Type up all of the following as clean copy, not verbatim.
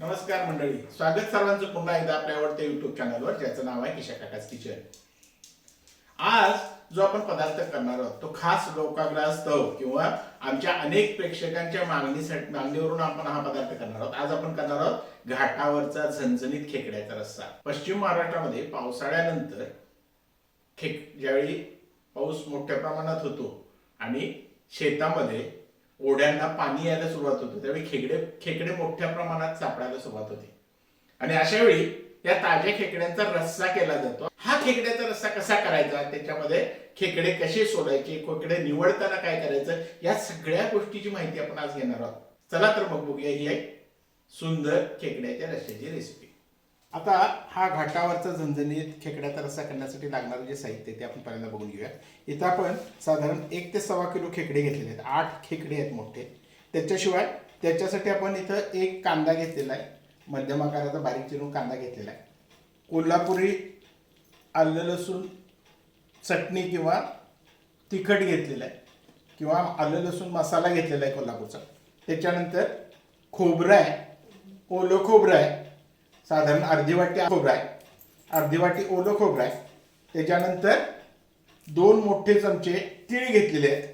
नमस्कार मंडळी, स्वागत सर्वांचं पुन्हा एकदा आपल्या आवडत्या युट्यूब चॅनलवर, ज्याचं नाव आहे किशा काकाच किचन. आज जो आपण पदार्थ करणार आहोत तो खास लोकाग्रहास्तव किंवा आमच्या अनेक प्रेक्षकांच्या मागणीवरून आपण हा पदार्थ करणार आहोत. आज आपण करणार आहोत घाटावरचा झणझणीत खेकड्याचा रस्सा. पश्चिम महाराष्ट्रामध्ये पावसाळ्यानंतर ज्यावेळी पाऊस मोठ्या प्रमाणात होतो आणि शेतामध्ये ओढ्यांना पाणी यायला सुरुवात होते, त्यावेळी खेकडे मोठ्या प्रमाणात सापडायला सुरुवात होते आणि अशा वेळी या ताज्या खेकड्यांचा रस्सा केला जातो. हा खेकड्याचा रस्सा कसा करायचा, त्याच्यामध्ये खेकडे कसे सोडायचे, खेकडे निवडताना काय करायचं, या सगळ्या गोष्टीची माहिती आपण आज घेणार आहोत. चला तर मग बघूया ही एक सुंदर खेकड्याच्या रस्स्याची रेसिपी. आता हा घाटावरचा झणझणीत खेकड्याचा रस्सा करण्यासाठी लागणारं जे साहित्य ते आपण पहिल्यांदा बघून घेऊया. इथं आपण साधारण 1 ते 1.25 किलो खेकडे घेतलेले आहेत. 8 खेकडे आहेत मोठे. त्याच्याशिवाय त्याच्यासाठी आपण इथं 1 कांदा घेतलेला आहे, मध्यम आकाराचा बारीक चिरून कांदा घेतलेला आहे. कोल्हापुरी आलं लसूण चटणी किंवा तिखट घेतलेलं आहे किंवा आलं लसूण मसाला घेतलेला आहे कोल्हापूरचा. त्याच्यानंतर खोबरं आहे, ओलं खोबरं आहे, साधारण अर्धी वाटी खोबरं आहे, अर्धी वाटी ओलं खोबरं आहे. त्याच्यानंतर 2 मोठे चमचे तीळ घेतलेले आहेत.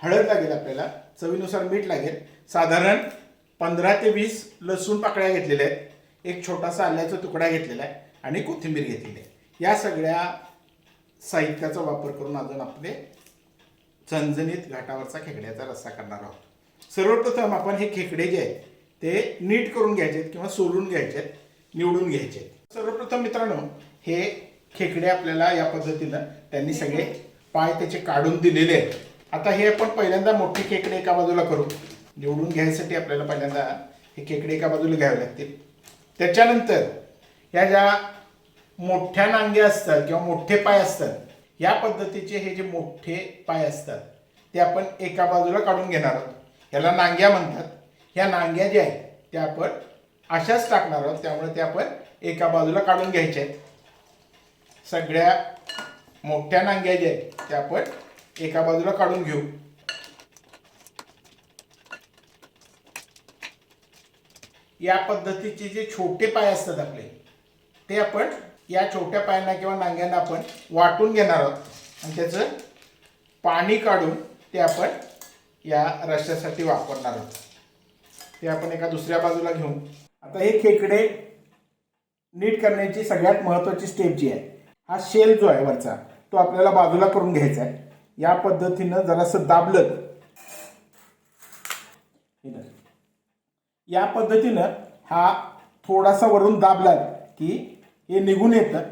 हळद लागेल आपल्याला, चवीनुसार मीठ लागेल. साधारण 15 ते 20 लसूण पाकळ्या घेतलेल्या आहेत. एक छोटासा आल्याचा तुकडा घेतलेला आहे आणि कोथिंबीर घेतलेली आहे. या सगळ्या साहित्याचा वापर करून अजून आपले झणझणीत घाटावरचा खेकड्याचा रस्सा करणार आहोत. सर्वप्रथम आपण हे खेकडे जे आहेत ते नीट करून घ्यायचे आहेत किंवा सोलून घ्यायचे आहेत, निवडून घ्यायचे आहेत. सर्वप्रथम मित्रांनो, हे खेकडे आपल्याला या पद्धतीनं त्यांनी सगळे पाय त्याचे काढून दिलेले आहेत. आता हे आपण पहिल्यांदा मोठे खेकडे एका बाजूला करू. निवडून घ्यायसाठी आपल्याला पहिल्यांदा हे खेकडे एका बाजूला घ्यावे लागतील. त्याच्यानंतर ह्या ज्या मोठ्या नांग्या असतात किंवा मोठे पाय असतात, या पद्धतीचे हे जे मोठे पाय असतात ते आपण एका बाजूला काढून घेणार आहोत. ह्याला नांग्या म्हणतात. ह्या नांग्या ज्या आहेत त्या आपण अशाच टाकणार आहोत, त्यामुळे ते आपण एका बाजूला काढून घ्यायचे आहेत. सगळ्या मोठ्या नांग्या ज्या आहेत त्या आपण एका बाजूला काढून घेऊ. या पद्धतीचे जे छोटे पाय असतात आपले, ते आपण या छोट्या पायांना किंवा नांग्यांना आपण वाटून घेणार आहोत आणि त्याचं पाणी काढून ते आपण या रश्श्यासाठी वापरणार आहोत. ते आपण एका दुसऱ्या बाजूला घेऊ. आता हे खेकडे नीट करण्याची सगळ्यात महत्त्वाची स्टेप जी आहे, हा शेल जो आहे वरचा, तो आपल्याला बाजूला करून घ्यायचा आहे. या पद्धतीनं जरासं दाबलं, या पद्धतीनं हा थोडासा वरून दाबला की हे निघून येतं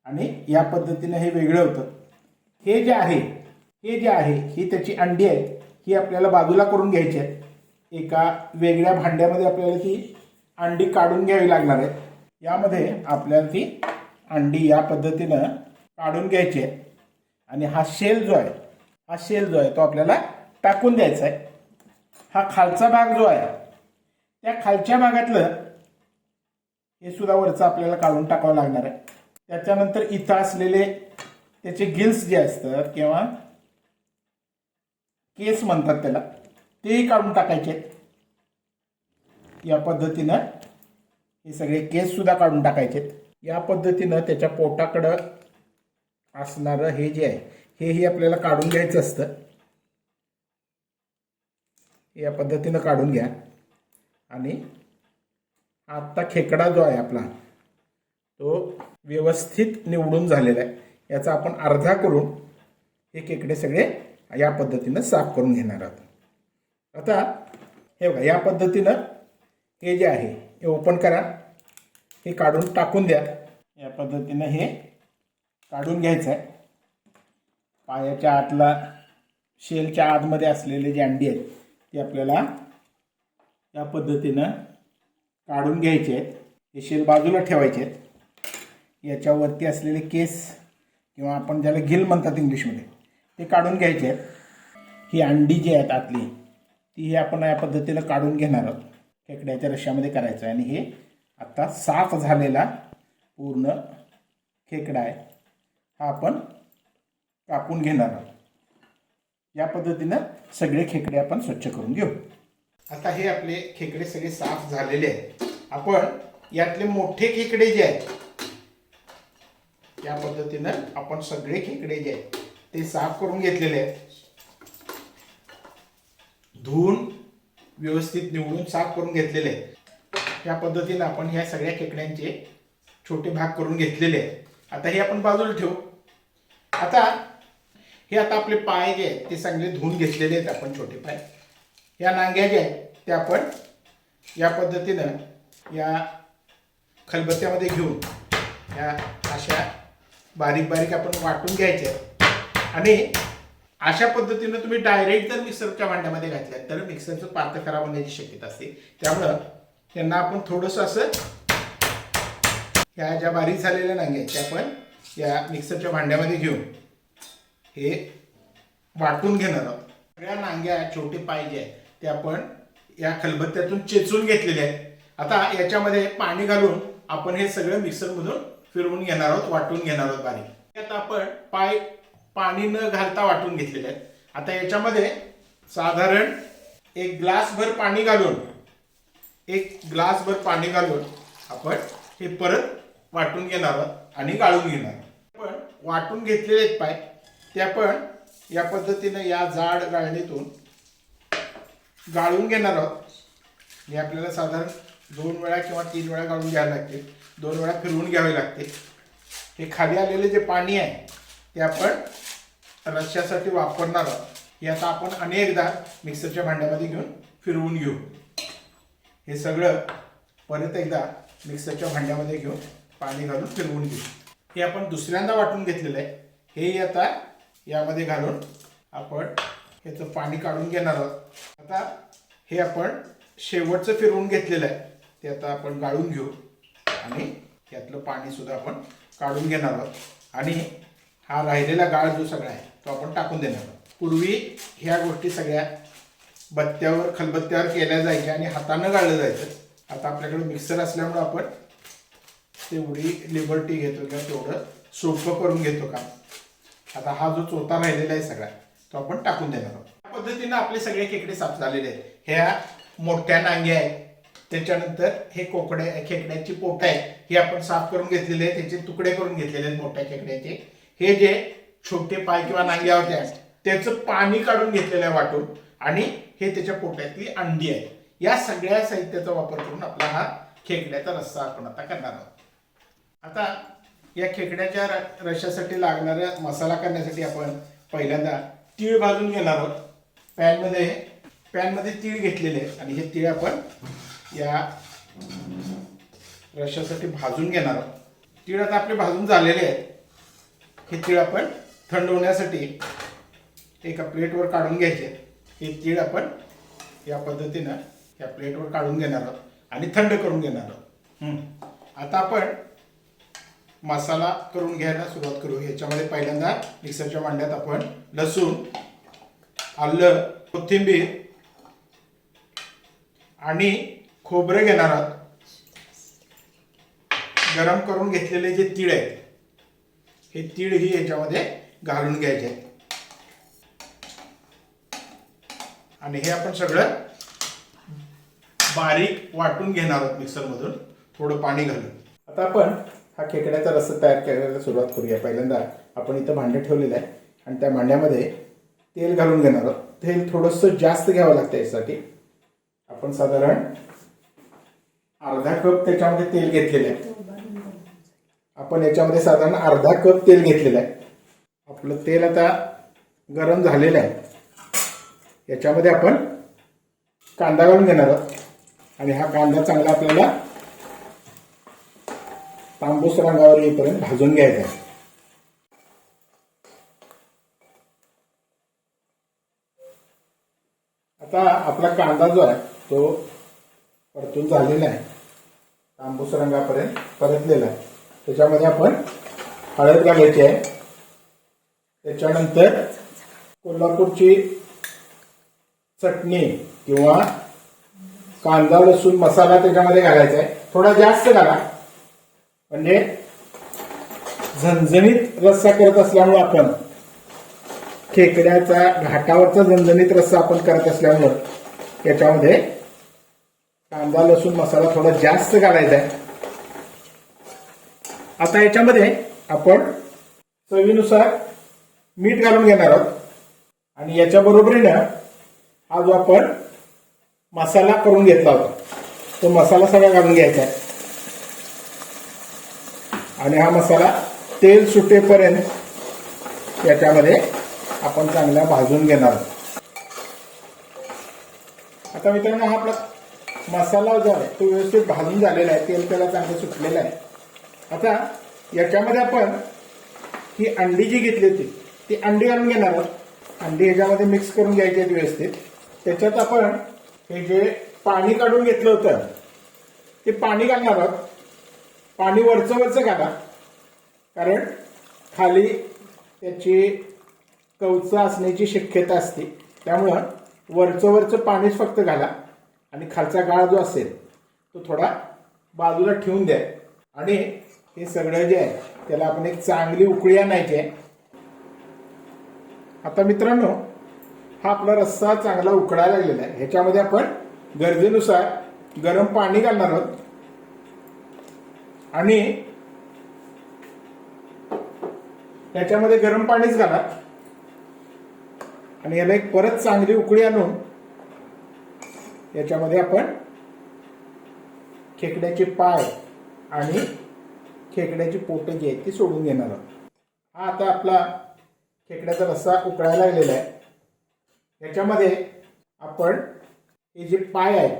आणि या पद्धतीनं हे वेगळं होतं. हे जे आहे ही त्याची अंडी आहे, ही आपल्याला बाजूला करून घ्यायची आहे. एका वेगळ्या भांड्यामध्ये आपल्याला ती अंडी काढून घ्यावी लागणार आहे. यामध्ये आपल्याला ती अंडी या पद्धतीनं काढून घ्यायची आहे आणि हा शेल जो आहे तो आपल्याला टाकून द्यायचा आहे. हा खालचा भाग जो आहे, त्या खालच्या भागातलं हे सुद्धा वरचं आपल्याला काढून टाकावं लागणार आहे. त्याच्यानंतर इथं असलेले त्याचे गिल्स जे असतात किंवा केस म्हणतात त्याला, तेही काढून टाकायचे. या पद्धतीनं हे सगळे केस सुद्धा काढून टाकायचे. या पद्धतीनं त्याच्या पोटाकडं असणारं हे जे आहे हेही आपल्याला काढून घ्यायचं असतं. या पद्धतीनं काढून घ्या आणि आता खेकडा जो आहे आपला तो व्यवस्थित निवडून झालेला आहे. याचा आपण अर्धा करून हे खेकडे सगळे या पद्धतीनं साफ करून घेणार आहोत. आता हे बघा, या पद्धतीनं हे जे आहे हे ओपन करा, हे काढून टाकून द्या. या पद्धतीनं हे काढून घ्यायचं आहे. पायाच्या आतला शेलच्या आतमध्ये असलेले जे अंडी आहेत ते आपल्याला या पद्धतीनं काढून घ्यायचे आहेत. हे शेल बाजूला ठेवायचे आहेत. याच्यावरती असलेले केस किंवा आपण ज्याला गिल म्हणतात इंग्लिशमध्ये, ते काढून घ्यायचे आहेत. ही अंडी जी आहेत आतली ती आपण या पद्धतीनं काढून घेणार आहोत. खेकड्याच्या रश्श्यामध्ये करायचं आहे आणि हे आता साफ झालेला पूर्ण खेकडा आहे, हा आपण कापून घेणार आहोत. या पद्धतीनं सगळे खेकडे आपण स्वच्छ करून घेऊ. आता हे आपले खेकडे सगळे साफ झालेले आहेत. आपण यातले मोठे खेकडे जे आहेत या पद्धतीनं आपण सगळे खेकडे जे आहेत ते साफ करून घेतलेले आहेत. धुवून व्यवस्थित निवडून साफ करून घेतलेले आहेत. या पद्धतीनं आपण ह्या सगळ्या खेकड्यांचे छोटे भाग करून घेतलेले आहेत. आता हे आपण बाजूला ठेवू. आता हे आता आपले पाय जे आहेत ते चांगले धुवून घेतलेले आहेत आपण छोटे पाय. या नांग्या ज्या आहेत त्या आपण या पद्धतीनं या खलबत्त्यामध्ये घेऊन या अशा बारीक बारीक आपण वाटून घ्यायच्या. आणि अशा पद्धतीनं तुम्ही डायरेक्ट जर मिक्सरच्या भांड्यामध्ये घातल्या तर मिक्सरचं पातळ खराब होण्याची शक्यता असते. त्यामुळं त्यांना आपण थोडंसं असं ह्या ज्या बारीक झालेल्या नांग्या आहेत त्या आपण या मिक्सरच्या भांड्यामध्ये घेऊन हे वाटून घेणार आहोत. सगळ्या नांग्या छोटे पाय जे आहेत ते आपण या खलबत्त्यातून चेचून घेतलेले आहेत. आता याच्यामध्ये पाणी घालून आपण हे सगळं मिक्सरमधून फिरवून घेणार आहोत, वाटून घेणार आहोत बारीक. आता आपण पाय पाणी न घालता वाटून घेतलेले आहेत. आता याच्यामध्ये साधारण एक ग्लासभर पाणी घालून आपण हे परत वाटून घेणार आहोत आणि गाळून घेणार. आपण वाटून घेतलेले आहेत पाय ते आपण या पद्धतीने या जाड गाळणीतून गाळून घेणार आहोत. हे आपल्याला साधारण 2 वेळा किंवा 3 वेळा गाळून घ्यायला लागते. 2 वेळा फिरवून घ्यावे लागते. हे खाली आलेले जे पाणी आहे ते आपण रश्श्यासाठी वापरणार आहोत. हे आता आपण अनेकदा मिक्सरच्या भांड्यामध्ये घेऊन फिरवून घेऊ. हे सगळं परत एकदा मिक्सरच्या भांड्यामध्ये घेऊन पाणी घालून फिरवून घेऊ. हे आपण दुसऱ्यांदा वाटून घेतलेलं आहे. हे आता यामध्ये घालून आपण ह्याचं पाणी काढून घेणार आहोत. आता हे आपण शेवटचं फिरवून घेतलेलं आहे ते आता आपण गाळून घेऊ आणि यातलं पाणी सुद्धा आपण काढून घेणार आहोत. आणि हा राहिलेला गाळ जो सगळा आहे तो आपण टाकून देणार आहोत. पूर्वी ह्या गोष्टी सगळ्या खलबत्त्यावर केल्या जायच्या आणि हातानं गाळलं जायचं. आता आपल्याकडे मिक्सर असल्यामुळे आपण तेवढी लिबर्टी घेतो किंवा तेवढं सोपं करून घेतो काम. आता हा जो चोथा राहिलेला आहे सगळा तो आपण टाकून देणार आहोत. या पद्धतीनं आपले सगळे खेकडे साफ झालेले आहेत. ह्या मोठ्या नांग्या आहेत, त्याच्यानंतर हे खेकड्याची पोट आहे हे आपण साफ करून घेतलेले आहेत. त्याचे तुकडे करून घेतलेले आहेत मोठ्या खेकड्याचे. हे जे छोटे पाय किंवा नांग्या होत्या त्याचं पाणी काढून घेतलेलं आहे वाटून. आणि हे त्याच्या पोटातली अंडी आहे. या सगळ्या साहित्याचा वापर करून आपला हा खेकड्याचा रस्सा आपण आता करणार आहोत. आता या खेकड्याच्या रश्श्यासाठी लागणारा मसाला करण्यासाठी आपण पहिल्यांदा तीळ भाजून घेणार आहोत. पॅनमध्ये तीळ घेतलेले आहेत आणि हे तीळ आपण या रश्श्यासाठी भाजून घेणार आहोत. तीळ आता आपले भाजून झालेले आहेत. हे तीळ आपण थंड होण्यासाठी एका प्लेटवर काढून घ्यायचे. हे तीळ आपण या पद्धतीनं या प्लेटवर काढून घेणार आहोत आणि थंड करून घेणार आहोत. आता आपण मसाला करून घ्यायला सुरुवात करू. ह्याच्यामध्ये पहिल्यांदा मिक्सरच्या भांड्यात आपण लसूण, आलं, कोथिंबीर आणि खोबरं घेणार आहोत. गरम करून घेतलेले जे तीळ आहेत हे तीळ ही याच्यामध्ये घालून घ्यायचे आहेत. आणि हे आपण सगळं बारीक वाटून घेणार आहोत मिक्सरमधून थोडं पाणी घालून. आता आपण हा खेकड्याचा रस्सा तयार करायला सुरुवात करूया. पहिल्यांदा आपण इथं भांडं ठेवलेलं आहे आणि त्या भांड्यामध्ये तेल घालून घेणार आहोत. तेल थोडंसं जास्त घ्यावं लागतं यासाठी. आपण साधारण अर्धा कप त्याच्यामध्ये तेल घेतलेलं आहे. आपण याच्यामध्ये साधारण अर्धा कप तेल घेतलेलं आहे. आपलं तेल आता गरम झालेलं आहे. याच्यामध्ये आपण कांदा घालून घेणार आहोत आणि हा कांदा चांगला आपल्याला तांबूस रंगावर येईपर्यंत भाजून घ्यायचा आहे. आता आपला कांदा जो आहे तो परतून झालेला आहे, तांबूस रंगापर्यंत परतलेला आहे. त्याच्यामध्ये आपण हळद घालायची आहे. त्याच्यानंतर कोल्हापूरची चटणी किंवा कांदा लसूण मसाला त्याच्यामध्ये घालायचा आहे. थोडा जास्त घाला म्हणजे झणझणीत रस्सा करत असल्यामुळे आपण खेकड्याचा घाटावरचा झणझणीत रस्सा आपण करत असल्यामुळे याच्यामध्ये कांदा लसूण मसाला थोडा जास्त घालायचा आहे. आता याच्यामध्ये आपण चवीनुसार मीठ घालून घेणार आहोत आणि याच्या बरोबरीनं हा जो आपण मसाला करून घेतला होता तो मसाला सगळा घालून घ्यायचा आहे आणि हा मसाला तेल सुटेपर्यंत याच्यामध्ये आपण चांगला भाजून घेणार आहोत. आता मित्रांनो हा आपला मसाला जो आहे तो व्यवस्थित भाजून झालेला आहे, तेल त्याला चांगलं सुटलेलं आहे. आता याच्यामध्ये आपण ही अंडी जी घेतली होती ती अंडी घालून घेणार आहोत. अंडी ह्याच्यामध्ये मिक्स करून घ्यायची आहेत व्यवस्थित. त्याच्यात आपण हे जे पाणी काढून घेतलं होतं ते पाणी घालणार आहोत. पाणी वरचं घाला, कारण खाली त्याची कवचं असण्याची शक्यता असते. त्यामुळं वरचं पाणीच फक्त घाला आणि खालचा गाळ जो असेल तो थोडा बाजूला ठेवून द्या आणि हे सगळं जे आहे त्याला आपण एक चांगली उकळी आणायची आहे. आता मित्रांनो हा आपला रस्सा चांगला उकळायला लागलेला आहे. ह्याच्यामध्ये आपण गरजेनुसार गरम पाणी घालणार आहोत आणि याच्यामध्ये गरम पाणीच घाला आणि याला एक परत चांगली उकळी आणून याच्यामध्ये आपण खेकड्याचे पाय आणि खेकड्याची पोटं जी आहेत ती सोडून घेणार आहोत. हा आता आपला खेकड्याचा रस्सा उकळायला लागलेला आहे. याच्यामध्ये आपण हे जे पाय आहेत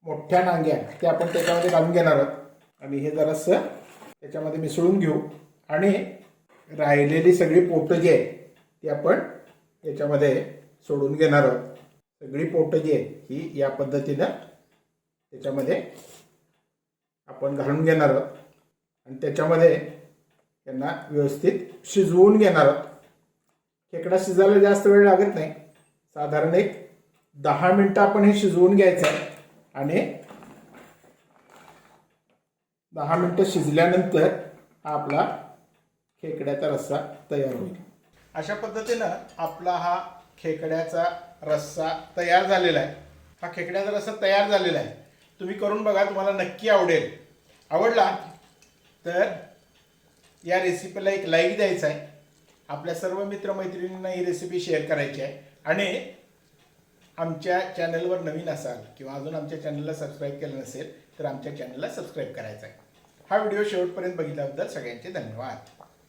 मोठ्या नांग्या ते आपण त्याच्यामध्ये घालून घेणार आहोत आणि हे जरासं त्याच्यामध्ये मिसळून घेऊ आणि राहिलेली सगळी पोटं जी आहेत ती आपण याच्यामध्ये सोडून घेणार आहोत. सगळी पोटं जी आहेत ही या पद्धतीनं त्याच्यामध्ये आपण घालून घेणार आहोत आणि त्याच्यामध्ये त्यांना व्यवस्थित शिजवून घेणार आहोत. खेकडा शिजायला जास्त वेळ लागत नाही, साधारण एक 10 मिनिटं आपण हे शिजवून घ्यायचं आहे आणि 10 मिनिटं शिजल्यानंतर हा आपला खेकड्याचा रस्सा तयार होईल. अशा पद्धतीनं आपला हा खेकड्याचा रस्सा तयार झालेला आहे. हा खेकड्याचा रस्सा तयार झालेला आहे. तुम्ही करून बघा, तुम्हाला नक्की आवडेल. आवडला तर या रेसिपीला एक लाईक द्यायचा आहे. आपल्या सर्व मित्रमैत्रिणींना ही रेसिपी शेअर करायची आहे आणि आमच्या चॅनलवर नवीन असाल किंवा अजून आमच्या चॅनलला सबस्क्राईब केलं नसेल तर आमच्या चॅनलला सबस्क्राईब करायचं आहे. हा व्हिडिओ शेवटपर्यंत बघितल्याबद्दल सगळ्यांचे धन्यवाद.